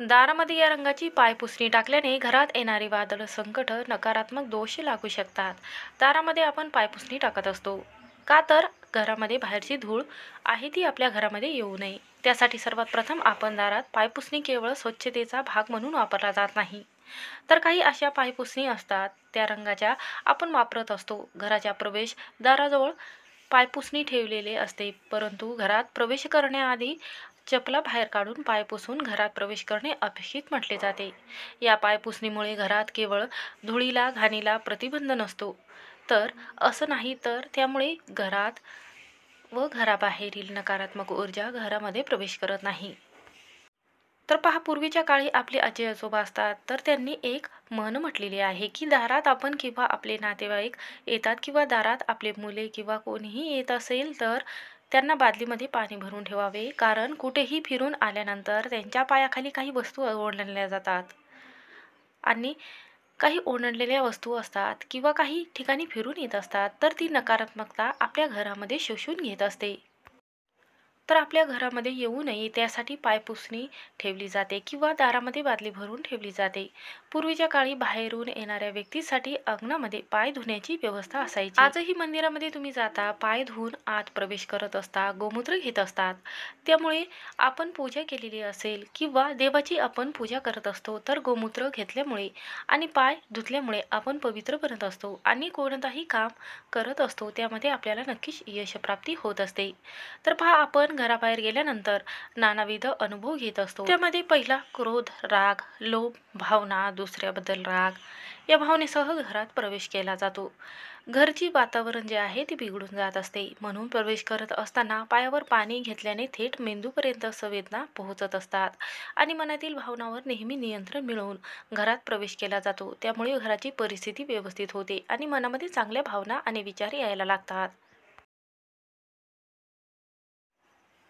दारामध्ये या रंगाची पायपुसणी टाकल्याने घरात येणारे वादळ, संकट, नकारात्मक दोष लागू शकतात. दारामध्ये आपण पायपुसणी टाकत असतो का, तर घरामध्ये बाहेरची धूळ आहे ती आपल्या घरामध्ये येऊ नये. त्यासाठी सर्वात प्रथम आपण दारात पायपुसणी केवळ स्वच्छतेचा भाग म्हणून वापरला जात नाही, तर काही अशा पायपुसणी असतात त्या रंगाच्या आपण वापरत असतो. घराच्या प्रवेश दाराजवळ पायपुसणी ठेवलेले असते, परंतु घरात प्रवेश करण्याआधी चपला बाहेर काढून पाय पुसून घरात प्रवेश करणे अपेक्षित म्हटले जाते. या पायपुसणीमुळे घरात केवळ धुळीला, घाणीला प्रतिबंध नसतो, तर असं नाही, तर त्यामुळे घरात व घराबाहेरील नकारात्मक ऊर्जा घरामध्ये प्रवेश करत नाही. तर पहा, पूर्वीच्या काळी आपले आजी आजोबा असतात, तर त्यांनी एक म्हण म्हटलेली आहे की दारात आपण किंवा आपले नातेवाईक येतात किंवा दारात आपले मुले किंवा कोणीही येत असेल तर त्यांना बादलीमध्ये पाणी भरून ठेवावे, कारण कुठेही फिरून आल्यानंतर त्यांच्या पायाखाली काही वस्तू ओढल्या जातात आणि काही ओढलेल्या वस्तू असतात किंवा काही ठिकाणी फिरून येत असतात, तर ती नकारात्मकता आपल्या घरामध्ये शोषून घेत असते. तर आपल्या घरामध्ये येऊ नये त्यासाठी पायपुसणी ठेवली जाते किंवा दारामध्ये बादली भरून ठेवली जाते. पूर्वीच्या काळी बाहेरून येणाऱ्या व्यक्तीसाठी अंगणामध्ये पाय धुण्याची व्यवस्था असायची. आजही मंदिरामध्ये तुम्ही जाता, पाय धुवून आत प्रवेश करत असता, गोमूत्र घेत असतात. त्यामुळे आपण पूजा केलेली असेल किंवा देवाची आपण पूजा करत असतो, तर गोमूत्र घेतल्यामुळे आणि पाय धुतल्यामुळे आपण पवित्र बनत असतो आणि कोणताही काम करत असतो त्यामध्ये आपल्याला नक्कीच यशप्राप्ती होत असते. तर पहा, आपण घराबाहेर गेल्यानंतर नानाविध अनुभव घेत असतो. त्यामध्ये पहिला क्रोध, राग, लोभ भावना, दुसऱ्याबद्दल राग या भावनेसह घरात प्रवेश केला जातो. घरची वातावरण जे आहे ते बिघडून जात असते. म्हणून प्रवेश करत असताना पायावर पाणी घेतल्याने थेट मेंदूपर्यंत संवेदना पोहोचत असतात आणि मनातील भावनावर नेहमी नियंत्रण मिळवून घरात प्रवेश केला जातो. त्यामुळे घराची परिस्थिती व्यवस्थित होते आणि मनामध्ये चांगल्या भावना आणि विचार यायला लागतात.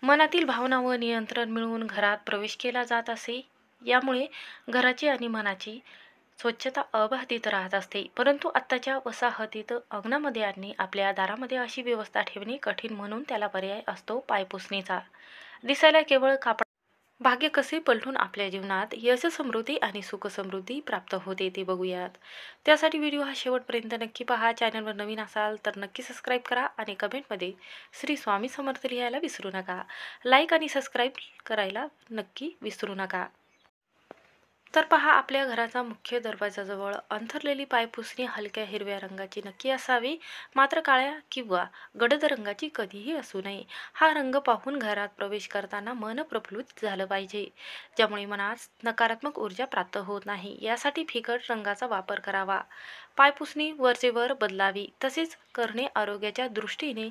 मनातील भावना व नियंत्रण मिळवून घरात प्रवेश केला जात असे. यामुळे घराची आणि मनाची स्वच्छता अबाधित राहत असते. परंतु आत्ताच्या वसाहतीत अंगणामध्ये आणि आपल्या दारामध्ये अशी व्यवस्था ठेवणे कठीण, म्हणून त्याला पर्याय असतो पायपुसणीचा. दिसायला केवळ कापड. भाग्य कसे पलटून आपल्या जीवनात यश, समृद्धी आणि सुख समृद्धी प्राप्त होते ते बघूयात. त्यासाठी व्हिडिओ हा शेवटपर्यंत नक्की पहा. चॅनलवर नवीन असाल तर नक्की सबस्क्राईब करा आणि कमेंटमध्ये श्री स्वामी समर्थ लिहायला विसरू नका. लाईक आणि सबस्क्राईब करायला नक्की विसरू नका. तर पहा, आपल्या घराचा मुख्य दरवाजाजवळ अंथरलेली पायपुसणी हलक्या हिरव्या रंगाची नक्की असावी, मात्र काळ्या किंवा गडद रंगाची कधीही असू नये. हा रंग पाहून घरात प्रवेश करताना मन प्रफुल्लित झालं पाहिजे, ज्यामुळे मनात नकारात्मक ऊर्जा प्राप्त होत नाही. यासाठी फिकट रंगाचा वापर करावा. पायपुसणी वरचेवर बदलावी. तसेच करणे आरोग्याच्या दृष्टीने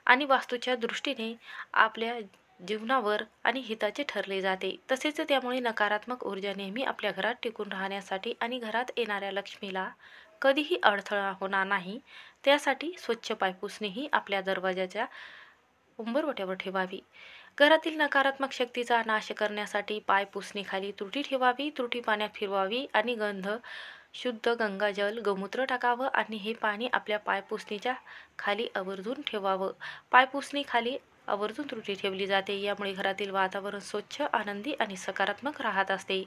आणि वास्तूच्या दृष्टीने आपल्या जीवनावर आणि हिताचे ठरले जाते. तसेच त्यामुळे नकारात्मक ऊर्जा नेहमी आपल्या घरात टिकून राहण्यासाठी आणि घरात येणाऱ्या लक्ष्मीला कधीही अडथळा होणार नाही, त्यासाठी स्वच्छ पायपुसणी ही आपल्या दरवाजाच्या उंबरवट्यावर ठेवावी. घरातील नकारात्मक शक्तीचा नाश करण्यासाठी पायपुसणीखाली त्रुटी ठेवावी. त्रुटी पाण्यात फिरवावी आणि शुद्ध गंगाजल, गोमूत्र टाकावं आणि हे पाणी आपल्या पायपुसणीच्या खाली आवर्जून ठेवावं. पायपुसणी खाली आवर्जून त्रुटी ठेवली जाते. यामुळे घरातील वातावरण स्वच्छ, आनंदी आणि सकारात्मक राहत असते.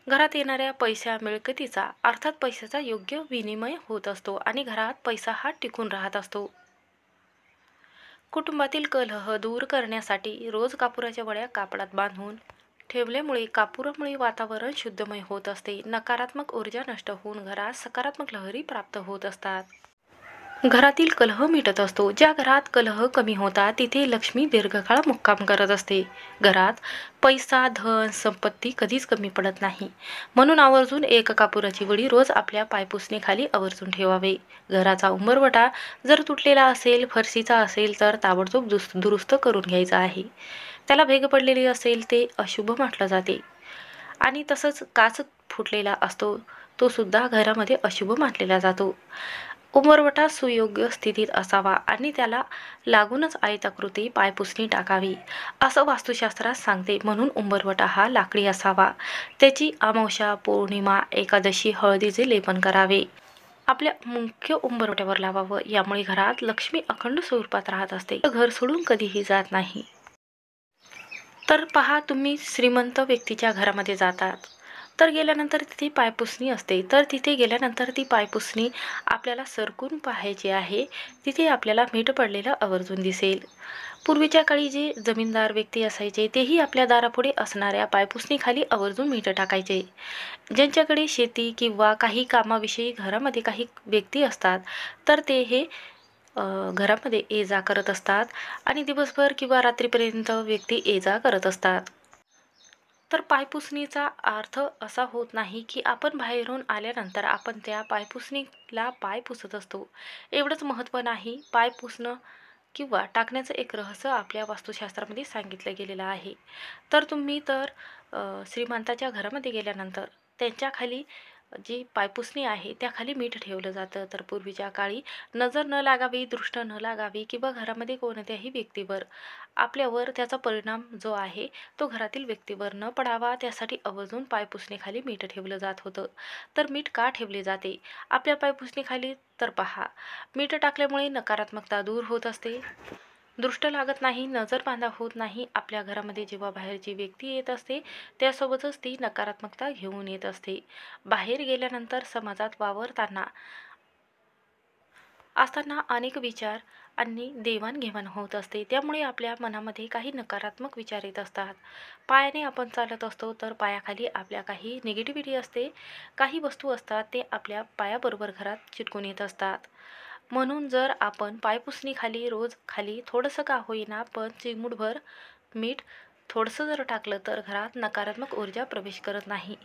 घरात येणाऱ्या पैसा, मिळकतीचा अर्थात पैशाचा योग्य विनिमय होत असतो आणि घरात पैसा हा टिकून राहत असतो. कुटुंबातील कलह दूर करण्यासाठी रोज कापुराच्या वड्या कापडात बांधून ठेवल्यामुळे कापुरामुळे वातावरण शुद्धमय होत असते. नकारात्मक ऊर्जा नष्ट होऊन घरात सकारात्मक लहरी प्राप्त होत असतात. घरातील कलह मिटत असतो. ज्या घरात कलह कमी होतात तिथे लक्ष्मी दीर्घकाळ मुक्काम करत असते. घरात पैसा, धन, संपत्ती कधीच कमी पडत नाही. म्हणून आवर्जून एक कापुराची वडी रोज आपल्या पायपुसणीखाली आवर्जून ठेवावे. घराचा उंबरवटा जर तुटलेला असेल, फरशीचा असेल तर ताबडतोब दुरुस्त करून घ्यायचा आहे. त्याला भेग पडलेली असेल ते अशुभ म्हटलं जाते आणि तसंच काच फुटलेला असतो तो सुद्धा घरामध्ये अशुभ मानलेला जातो. उंबरवटा सुयोग्य स्थितीत असावा आणि त्याला लागूनच आयताकृती पायपुसणी टाकावी असं वास्तुशास्त्रात सांगते. म्हणून उंबरवटा हा लाकडी असावा. त्याची अमावस्या, पौर्णिमा, एकादशी हळदीचे लेपन करावे. आपल्या मुख्य उंबरवट्यावर लावावं. यामुळे घरात लक्ष्मी अखंड स्वरूपात राहत असते. घर सोडून कधीही जात नाही. तर पहा, तुम्ही श्रीमंत व्यक्तीच्या घरामध्ये जातात, तर गेल्यानंतर तिथे पायपुसणी असते. तर तिथे गेल्यानंतर ती पायपुसणी आपल्याला सरकून पाहायची आहे. तिथे आपल्याला मीठ पडलेलं आवर्जून दिसेल. पूर्वीच्या काळी जे जमीनदार व्यक्ती असायचे तेही आपल्या दारापुढे असणाऱ्या पायपुसणीखाली आवर्जून मीठ टाकायचे. ज्यांच्याकडे शेती किंवा काही कामाविषयी घरामध्ये काही व्यक्ती असतात, तर ते हे घरामध्ये ये-जा करत असतात आणि दिवसभर किंवा रात्रीपर्यंत व्यक्ती ये-जा करत असतात. तर पायपुसणीचा अर्थ असा होत नाही की आपण बाहेरून आल्यानंतर आपण त्या पायपुसणीला पाय पुसत असतो. एवढंच महत्त्व नाही. पाय पुसणं किंवा टाकण्याचं एक रहस्य आपल्या वास्तुशास्त्रामध्ये सांगितलं गेलेलं आहे. तर तुम्ही तर श्रीमंताच्या घरामध्ये गेल्यानंतर त्यांच्या खाली जी पायपुसणी आहे त्याखाली मीठ ठेवलं जातं. तर पूर्वीच्या काळी नजर न लागावी, दृष्ट न लागावी किंवा घरामध्ये कोणत्याही व्यक्तीवर आपल्यावर त्याचा परिणाम जो आहे तो घरातील व्यक्तीवर न पडावा, त्यासाठी आवर्जून पायपुसणीखाली मीठ ठेवलं जात होतं. तर मीठ का ठेवले जाते आपल्या पायपुसणीखाली? तर पहा, मीठ टाकल्यामुळे नकारात्मकता दूर होत असते, दृष्ट लागत नाही, नजरबाधा होत नाही. आपल्या घरामध्ये जेव्हा बाहेरची व्यक्ती येत असते त्यासोबतच ती नकारात्मकता घेऊन येत असते. बाहेर गेल्यानंतर समाजात वावरताना असताना अनेक विचार आणि देवाणघेवाण होत असते. त्यामुळे आपल्या मनामध्ये काही नकारात्मक विचार येत असतात. पायाने आपण चालत असतो तर पायाखाली आपल्या काही निगेटिव्हिटी असते. काही वस्तू असतात ते आपल्या पायाबरोबर घरात चिटकून येत असतात. म्हणून जर आपण पायपुसणीखाली रोज खाली थोडंसं का होईना पण चिमूटभर मीठ थोडंसं जर टाकलं तर घरात नकारात्मक ऊर्जा प्रवेश करत नाही.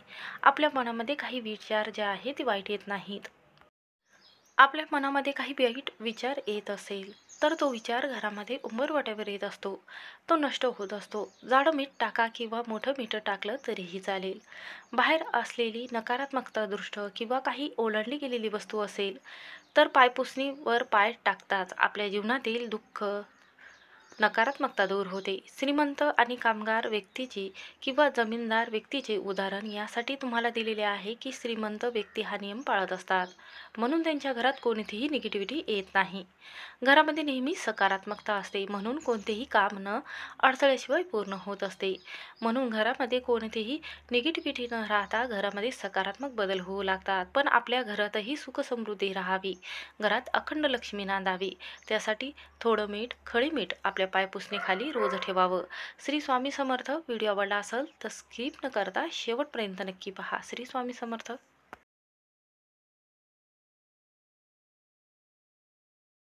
आपल्या मनामध्ये काही विचार जे आहे ते वाईट येत नाहीत. आपल्या मनामध्ये काही वाईट विचार येत असेल तर तो विचार घरामध्ये उंबरवाट्यावर येत असतो, तो नष्ट होत असतो. जाडं मीठ टाका किंवा मोठं मीठ टाकलं तरीही चालेल. बाहेर असलेली नकारात्मकता, दृष्ट किंवा काही ओलांडली गेलेली वस्तू असेल तर पायपुसणीवर पाय टाकताच आपल्या जीवनातील दुःख, नकारात्मकता दूर होते. श्रीमंत आणि कामगार व्यक्तीची किंवा जमीनदार व्यक्तीचे उदाहरण यासाठी तुम्हाला दिलेले आहे की श्रीमंत व्यक्ती हा नियम पाळत असतात, म्हणून त्यांच्या घरात कोणतीही निगेटिव्हिटी येत नाही. घरामध्ये नेहमी सकारात्मकता असते, म्हणून कोणतेही काम न अडथळ्याशिवाय पूर्ण होत असते. म्हणून घरामध्ये कोणतीही निगेटिव्हिटी न राहता घरामध्ये सकारात्मक बदल होऊ लागतात. पण आपल्या घरातही सुखसमृद्धी राहावी, घरात अखंड लक्ष्मी नांदावी, त्यासाठी थोडं मीठ, खडी मीठ आपल्या पायपुसणीखाली रोज ठेवावं. श्री स्वामी समर्थ. व्हिडिओ आवडला असेल तर स्किप न करता शेवटपर्यंत नक्की पहा. श्री स्वामी समर्थ.